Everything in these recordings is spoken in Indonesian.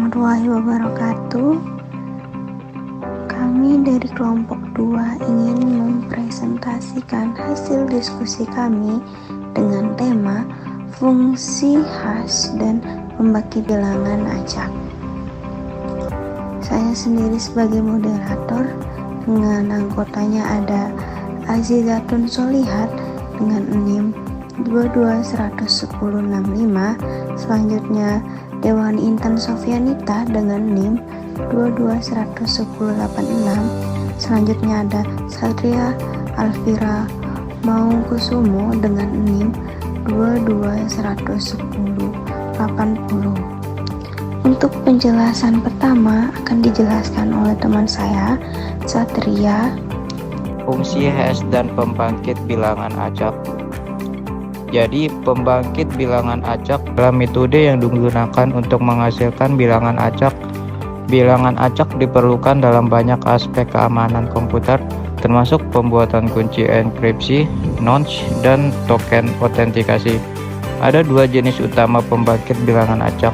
warahmatullahi wabarakatuh. Kami dari kelompok 2 ingin mempresentasikan hasil diskusi kami dengan tema fungsi khas dan pembagi bilangan acak. Saya sendiri sebagai moderator, dengan anggotanya ada Azizatun Solihat dengan NIM 221165. Selanjutnya Dewani Intan Sofianita dengan NIM 221186. Selanjutnya ada Satria Alvira Maungkusumo dengan NIM 221180. Untuk penjelasan pertama akan dijelaskan oleh teman saya, Satria. Fungsi hash dan pembangkit bilangan acak. Jadi, pembangkit bilangan acak adalah metode yang digunakan untuk menghasilkan bilangan acak. Bilangan acak diperlukan dalam banyak aspek keamanan komputer, termasuk pembuatan kunci enkripsi, notch, dan token autentikasi. Ada dua jenis utama pembangkit bilangan acak.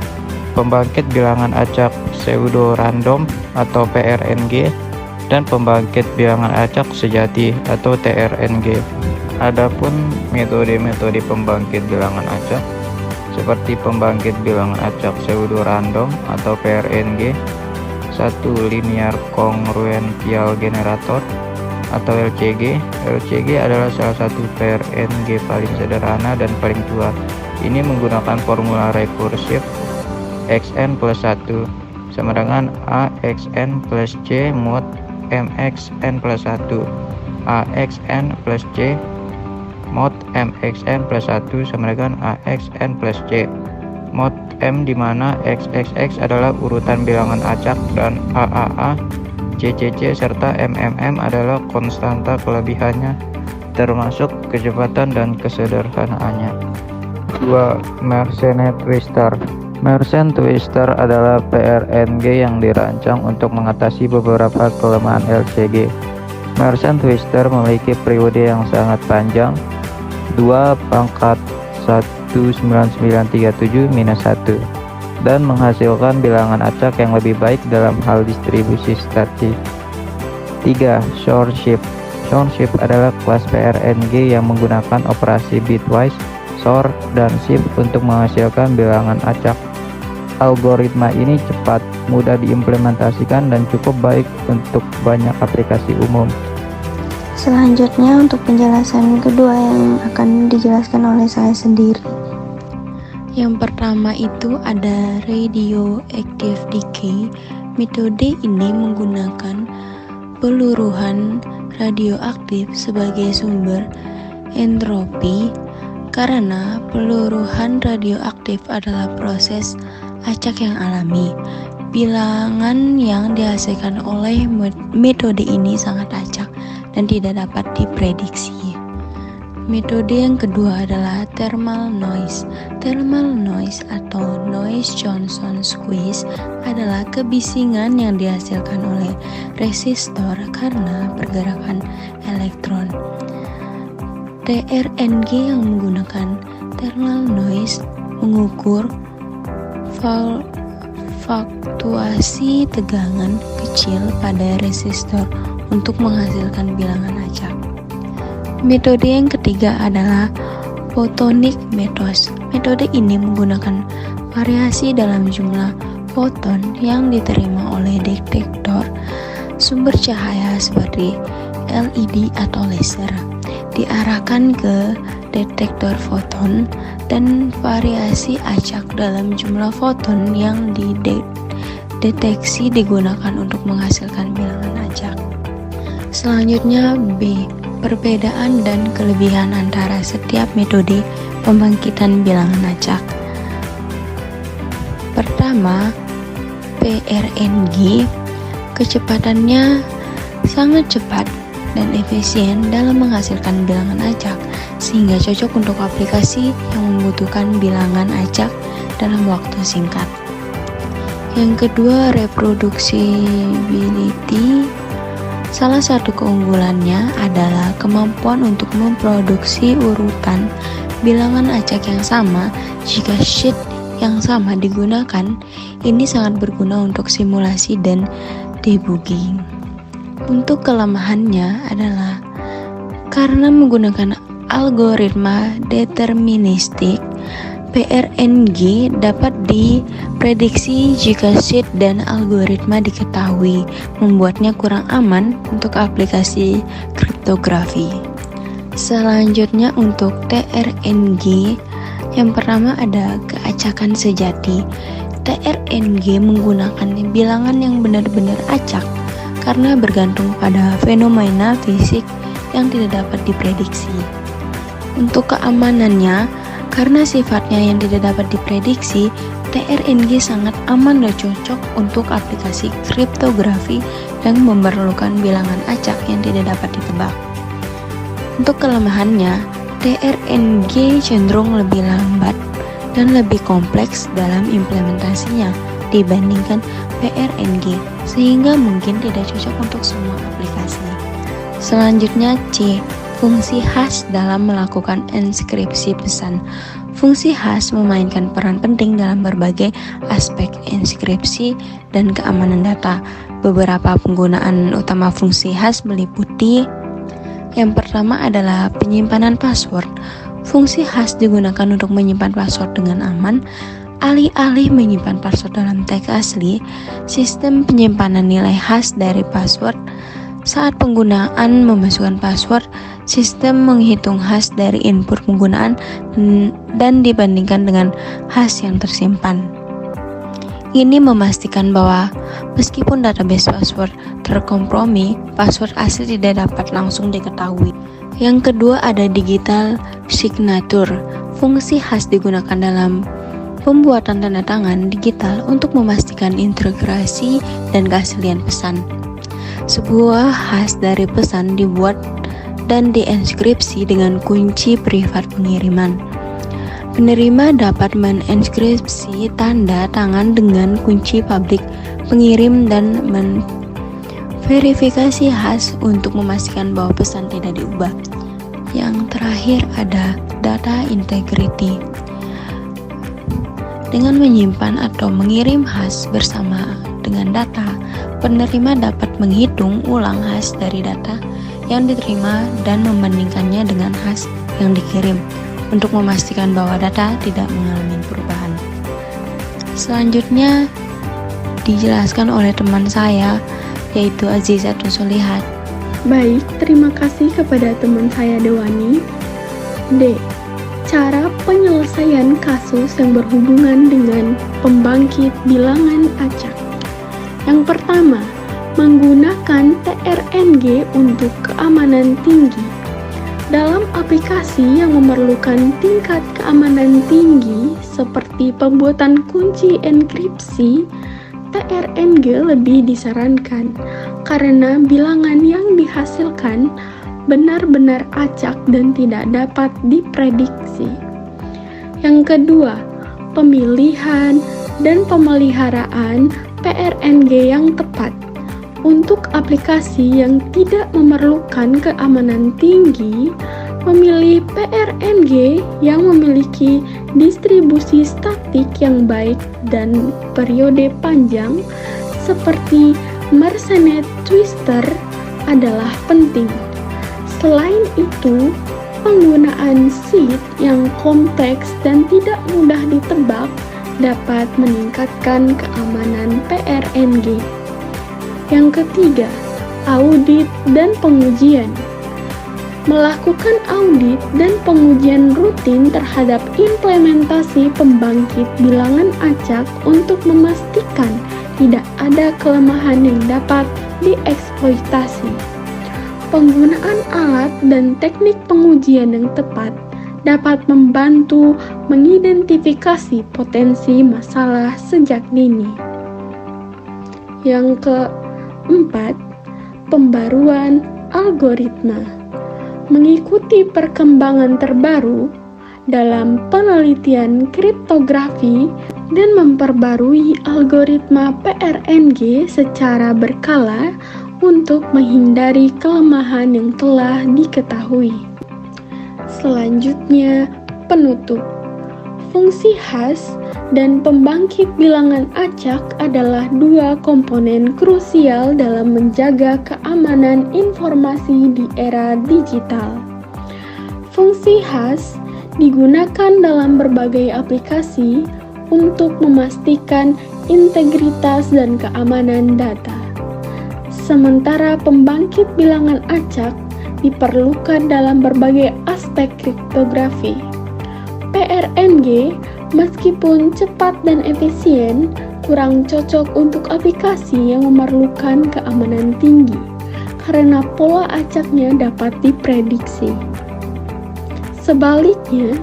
Pembangkit bilangan acak pseudo-random atau PRNG, dan pembangkit bilangan acak sejati atau TRNG. Adapun metode-metode pembangkit bilangan acak seperti pembangkit bilangan acak pseudo-random atau PRNG, satu linear congruential generator atau LCG. LCG adalah salah satu PRNG paling sederhana dan paling tua. Ini menggunakan formula rekursif xn plus 1 sama dengan AXN plus C mod MXN plus 1 AXN plus C mod MXN plus 1 sama dengan AXN plus C mod M, di mana XXX adalah urutan bilangan acak dan AAA, CCC serta MMM adalah konstanta kelebihannya termasuk kecepatan dan kesederhanaannya. 2. Mersenne Twister. Mersenne Twister adalah PRNG yang dirancang untuk mengatasi beberapa kelemahan LCG. Mersenne Twister memiliki periode yang sangat panjang, 2⁻19937-1, dan menghasilkan bilangan acak yang lebih baik dalam hal distribusi statis. 3. Short shift. Short shift adalah kelas PRNG yang menggunakan operasi bitwise, sort, dan shift untuk menghasilkan bilangan acak. Algoritma ini cepat, mudah diimplementasikan, dan cukup baik untuk banyak aplikasi umum. Selanjutnya untuk penjelasan kedua yang akan dijelaskan oleh saya sendiri. Yang pertama itu ada radioactive decay. Metode ini menggunakan peluruhan radioaktif sebagai sumber entropi. Karena peluruhan radioaktif adalah proses acak yang alami, bilangan yang dihasilkan oleh metode ini sangat acak dan tidak dapat diprediksi. Metode yang kedua adalah thermal noise. Thermal noise atau noise Johnson squeeze adalah kebisingan yang dihasilkan oleh resistor karena pergerakan elektron. TRNG yang menggunakan thermal noise mengukur fluktuasi tegangan kecil pada resistor untuk menghasilkan bilangan acak. Metode yang ketiga adalah photonic method. Metode ini menggunakan variasi dalam jumlah foton yang diterima oleh detektor sumber cahaya seperti LED atau laser, diarahkan ke detektor foton, dan variasi acak dalam jumlah foton yang dideteksi digunakan untuk menghasilkan bilangan acak. Selanjutnya B. Perbedaan dan kelebihan antara setiap metode pembangkitan bilangan acak. Pertama, PRNG, kecepatannya sangat cepat dan efisien dalam menghasilkan bilangan acak, sehingga cocok untuk aplikasi yang membutuhkan bilangan acak dalam waktu singkat. Yang kedua, reproducibility. Salah satu keunggulannya adalah kemampuan untuk memproduksi urutan bilangan acak yang sama jika sheet yang sama digunakan, ini sangat berguna untuk simulasi dan debugging. Untuk kelemahannya adalah karena menggunakan algoritma deterministik, PRNG dapat diprediksi jika seed dan algoritma diketahui, membuatnya kurang aman untuk aplikasi kriptografi. Selanjutnya untuk TRNG, yang pertama ada keacakan sejati. TRNG menggunakan bilangan yang benar-benar acak karena bergantung pada fenomena fisik yang tidak dapat diprediksi. Untuk keamanannya, karena sifatnya yang tidak dapat diprediksi, TRNG sangat aman dan cocok untuk aplikasi kriptografi yang memerlukan bilangan acak yang tidak dapat ditebak. Untuk kelemahannya, TRNG cenderung lebih lambat dan lebih kompleks dalam implementasinya dibandingkan PRNG, sehingga mungkin tidak cocok untuk semua aplikasi. Selanjutnya C. Fungsi hash dalam melakukan enskripsi pesan. Fungsi hash memainkan peran penting dalam berbagai aspek enskripsi dan keamanan data. Beberapa penggunaan utama fungsi hash meliputi: yang pertama adalah penyimpanan password. Fungsi hash digunakan untuk menyimpan password dengan aman. Alih-alih menyimpan password dalam teks asli, sistem penyimpanan nilai hash dari password. Saat penggunaan memasukkan password, sistem menghitung hash dari input penggunaan dan dibandingkan dengan hash yang tersimpan. Ini memastikan bahwa meskipun database password terkompromi, password asli tidak dapat langsung diketahui. Yang kedua ada digital signature. Fungsi hash digunakan dalam pembuatan tanda tangan digital untuk memastikan integrasi dan keaslian pesan. Sebuah hash dari pesan dibuat dan dienkripsi dengan kunci privat pengiriman. Penerima dapat menenskripsi tanda tangan dengan kunci publik pengirim dan verifikasi hash untuk memastikan bahwa pesan tidak diubah. Yang terakhir ada data integrity. Dengan menyimpan atau mengirim hash bersama dengan data, penerima dapat menghitung ulang hash dari data yang diterima dan membandingkannya dengan hash yang dikirim untuk memastikan bahwa data tidak mengalami perubahan. Selanjutnya dijelaskan oleh teman saya, yaitu Azizatul Solihat. Baik, terima kasih kepada teman saya Dewani. D. Cara penyelesaian kasus yang berhubungan dengan pembangkit bilangan acak. Yang pertama, menggunakan TRNG untuk keamanan tinggi. Dalam aplikasi yang memerlukan tingkat keamanan tinggi seperti pembuatan kunci enkripsi, TRNG lebih disarankan karena bilangan yang dihasilkan benar-benar acak dan tidak dapat diprediksi. Yang kedua, pemilihan dan pemeliharaan PRNG yang tepat. Untuk aplikasi yang tidak memerlukan keamanan tinggi, memilih PRNG yang memiliki distribusi statik yang baik dan periode panjang seperti Mersenne Twister adalah penting. Selain itu, penggunaan seed yang kompleks dan tidak mudah ditebak dapat meningkatkan keamanan PRNG. Yang ketiga, audit dan pengujian. Melakukan audit dan pengujian rutin terhadap implementasi pembangkit bilangan acak untuk memastikan tidak ada kelemahan yang dapat dieksploitasi. Penggunaan alat dan teknik pengujian yang tepat dapat membantu mengidentifikasi potensi masalah sejak dini. Yang keempat, pembaruan algoritma. Mengikuti perkembangan terbaru dalam penelitian kriptografi dan memperbarui algoritma PRNG secara berkala untuk menghindari kelemahan yang telah diketahui. Selanjutnya, penutup. Fungsi hash dan pembangkit bilangan acak adalah dua komponen krusial dalam menjaga keamanan informasi di era digital. Fungsi hash digunakan dalam berbagai aplikasi untuk memastikan integritas dan keamanan data. Sementara pembangkit bilangan acak diperlukan dalam berbagai aspek kriptografi. PRNG meskipun cepat dan efisien, kurang cocok untuk aplikasi yang memerlukan keamanan tinggi karena pola acaknya dapat diprediksi. Sebaliknya,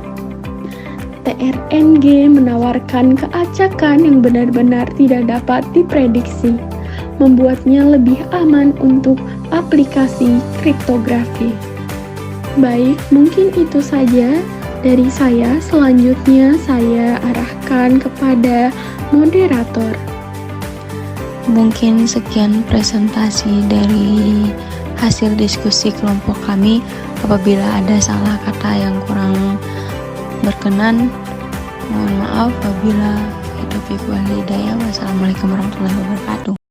PRNG menawarkan keacakan yang benar-benar tidak dapat diprediksi, membuatnya lebih aman untuk aplikasi kriptografi. Baik, mungkin itu saja dari saya. Selanjutnya saya arahkan kepada moderator. Mungkin sekian presentasi dari hasil diskusi kelompok kami. Apabila ada salah kata yang kurang berkenan, mohon maaf. Wabillahi taufiq wal hidayah. Wassalamualaikum warahmatullahi wabarakatuh.